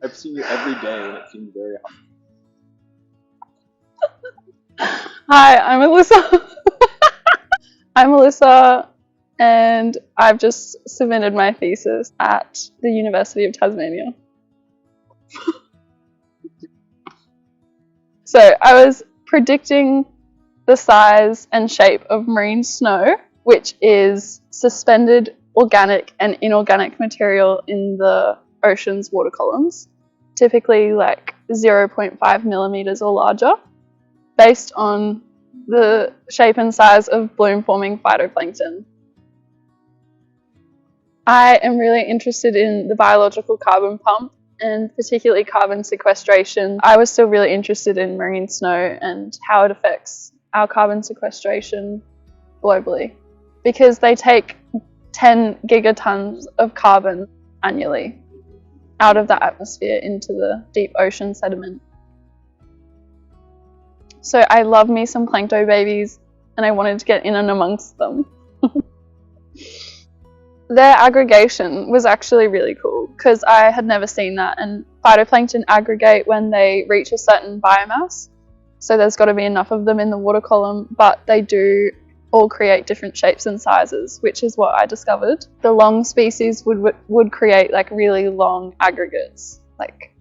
I've seen you every day and it seems very Hi, I'm Alyssa. I'm Alyssa, and I've just submitted my thesis at the University of Tasmania. So I was predicting the size and shape of marine snow, which is suspended organic and inorganic material in the ocean's water columns, typically like 0.5 millimeters or larger, based on the shape and size of bloom-forming phytoplankton. I am really interested in the biological carbon pump and particularly carbon sequestration. I was still really interested in marine snow and how it affects our carbon sequestration globally, because they take 10 gigatons of carbon annually out of the atmosphere into the deep ocean sediment. So I love me some plankton babies and I wanted to get in and amongst them. Their aggregation was actually really cool because I had never seen that, and phytoplankton aggregate when they reach a certain biomass, so there's got to be enough of them in the water column, but they do all create different shapes and sizes, which is what I discovered. The long species would create like really long aggregates, like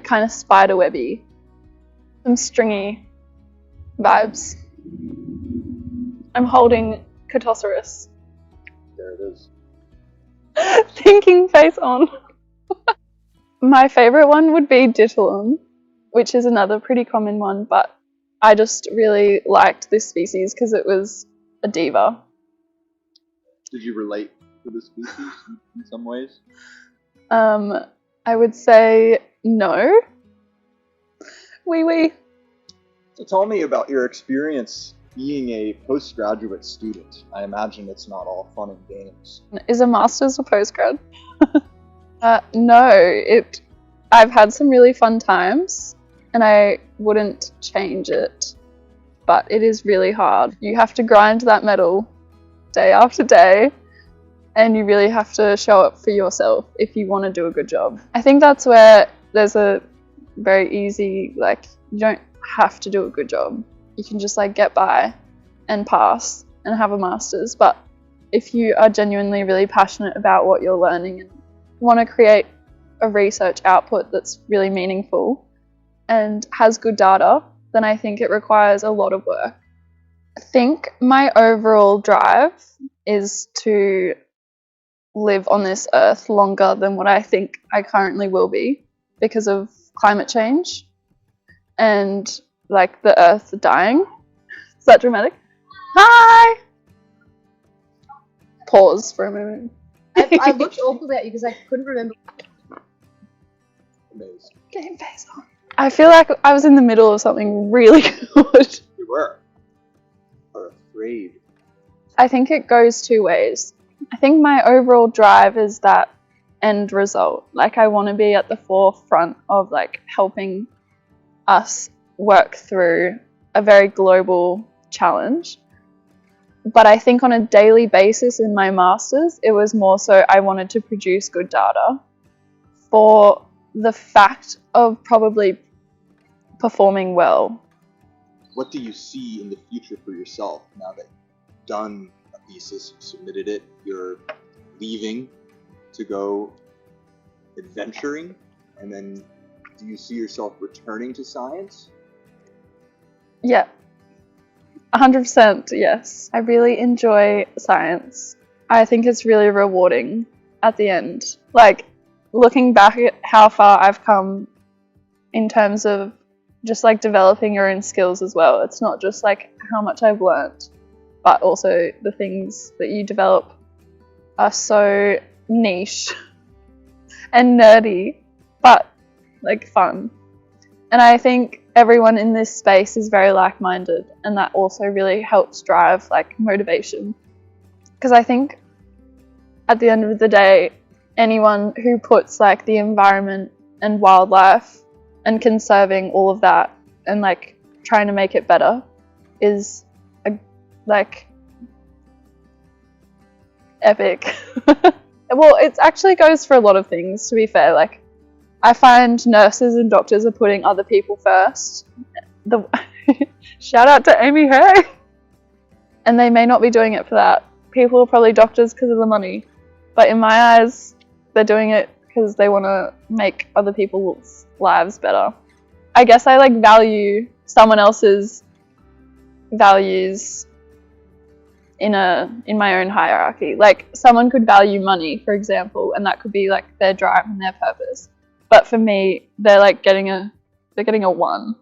kind of spiderwebby, some stringy vibes. I'm holding Catossaurus. There it is. Thinking face on. My favourite one would be Ditylum, which is another pretty common one, but I just really liked this species because it was a diva. Did you relate to the species in some ways? I would say no. Wee. So tell me about your experience being a postgraduate student. I imagine it's not all fun and games. Is a master's a postgrad? No, I've had some really fun times and I wouldn't change it, but it is really hard. You have to grind that metal day after day and you really have to show up for yourself if you want to do a good job. I think that's where there's a very easy, like, you don't have to do a good job. You can just like get by and pass and have a master's, but if you are genuinely really passionate about what you're learning and want to create a research output that's really meaningful and has good data, then I think it requires a lot of work. I think my overall drive is to live on this earth longer than what I think I currently will be because of climate change and like the earth dying. Is that dramatic? Hi! Pause for a moment. I looked awfully at you because I couldn't remember. Amazing. Game face on. I feel like I was in the middle of something really good. You were. Or afraid. I think it goes two ways. I think my overall drive is that end result. Like I want to be at the forefront of like helping us work through a very global challenge. But I think on a daily basis in my master's, it was more so I wanted to produce good data for the fact of probably performing well. What do you see in the future for yourself now that you've done a thesis, you've submitted it, you're leaving to go adventuring, and then do you see yourself returning to science? Yeah, 100% yes. I really enjoy science. I think it's really rewarding at the end. Like, looking back at how far I've come in terms of just like developing your own skills as well. It's not just like how much I've learnt, but also the things that you develop are so niche and nerdy, but like fun. And I think everyone in this space is very like-minded, and that also really helps drive like motivation. Because I think at the end of the day, anyone who puts like the environment and wildlife and conserving all of that and like trying to make it better is like epic. Well, it actually goes for a lot of things, to be fair. Like I find nurses and doctors are putting other people first. Shout out to Amy Hay! And they may not be doing it for that. People are probably doctors because of the money. But in my eyes, they're doing it because they want to make other people's lives better. I guess I like value someone else's values in my own hierarchy. Like someone could value money, for example, and that could be like their drive and their purpose. But for me, they're like getting a 1.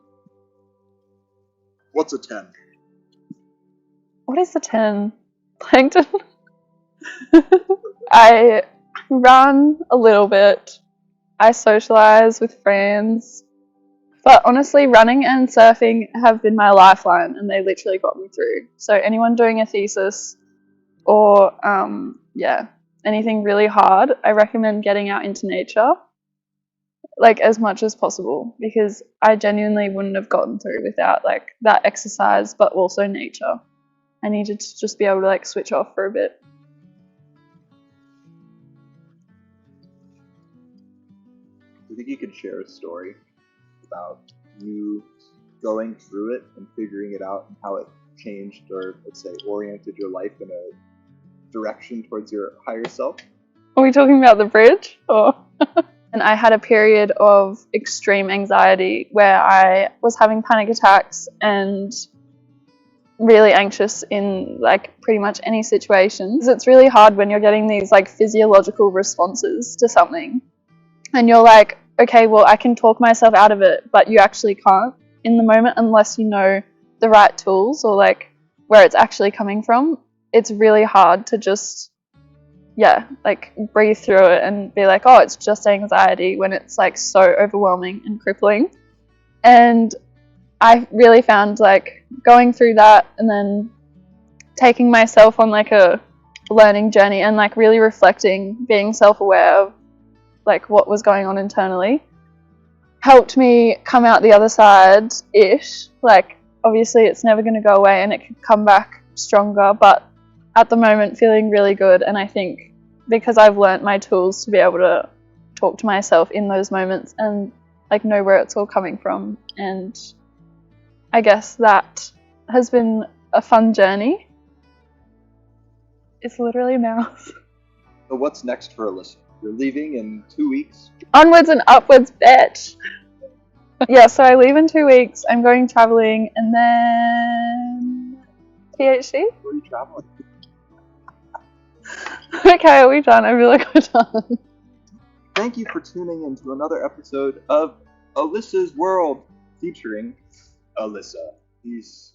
What's a 10? What is the 10? Plankton? I run a little bit. I socialize with friends. But honestly, running and surfing have been my lifeline, and they literally got me through. So anyone doing a thesis or anything really hard, I recommend getting out into nature, like as much as possible, because I genuinely wouldn't have gotten through without like that exercise, but also nature. I needed to just be able to like switch off for a bit. Do you think you could share a story about you going through it and figuring it out and how it changed or, let's say, oriented your life in a direction towards your higher self? Are we talking about the bridge? Or and I had a period of extreme anxiety where I was having panic attacks and really anxious in like pretty much any situation. It's really hard when you're getting these like physiological responses to something and you're like, okay, well, I can talk myself out of it, but you actually can't in the moment unless you know the right tools or like where it's actually coming from. It's really hard to just, like breathe through it and be like, oh, it's just anxiety, when it's like so overwhelming and crippling. And I really found like going through that and then taking myself on like a learning journey and like really reflecting, being self-aware of like what was going on internally, helped me come out the other side-ish. Like obviously it's never going to go away and it could come back stronger, but at the moment feeling really good. And I think because I've learnt my tools to be able to talk to myself in those moments and like know where it's all coming from, and I guess that has been a fun journey. It's literally a mouse. So what's next for Alyssa? You're leaving in 2 weeks. Onwards and upwards, bitch. Yeah, so I leave in 2 weeks. I'm going traveling and then PhD. Where are you traveling? Okay, are we done? I feel like we're done. Thank you for tuning in to another episode of Alyssa's World featuring Alyssa. Peace.